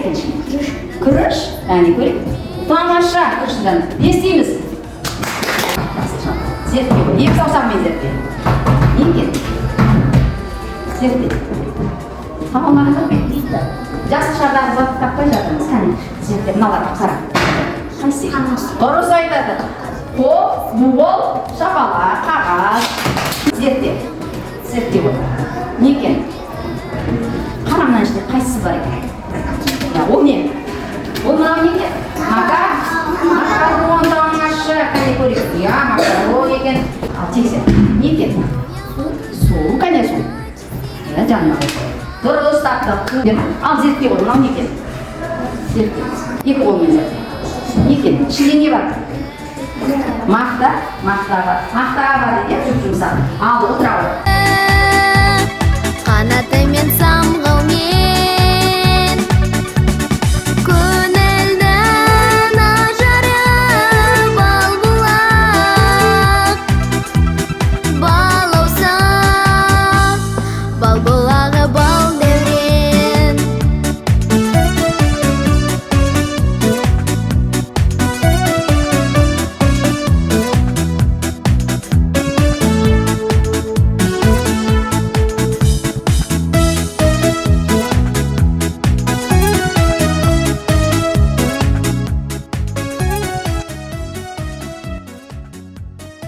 екен күріш әне көрейік тамаша күріштен не істейміз зерттеу екі саусағымен зерттеу не екен зерттеу таба алмағандар жақсы шардағы зат таппай жатырмыз әне зерттеп мыналарға қара қайсы дұрыс айтады қол бол шапалақ қағаз зерттеу не екен қара мына жерде қайсысы бар екен ол не ол мынау не екен макарон тамаша қане көрейік иә макарон екен ал тексер не екен су қане су иә жанына дұрыс таптық ал зерттеу ғой мынау не екен зерттеу екі қолмен зерттеу не екен ішінде не бар мақта бар иә жұмсақ ал отыра ғой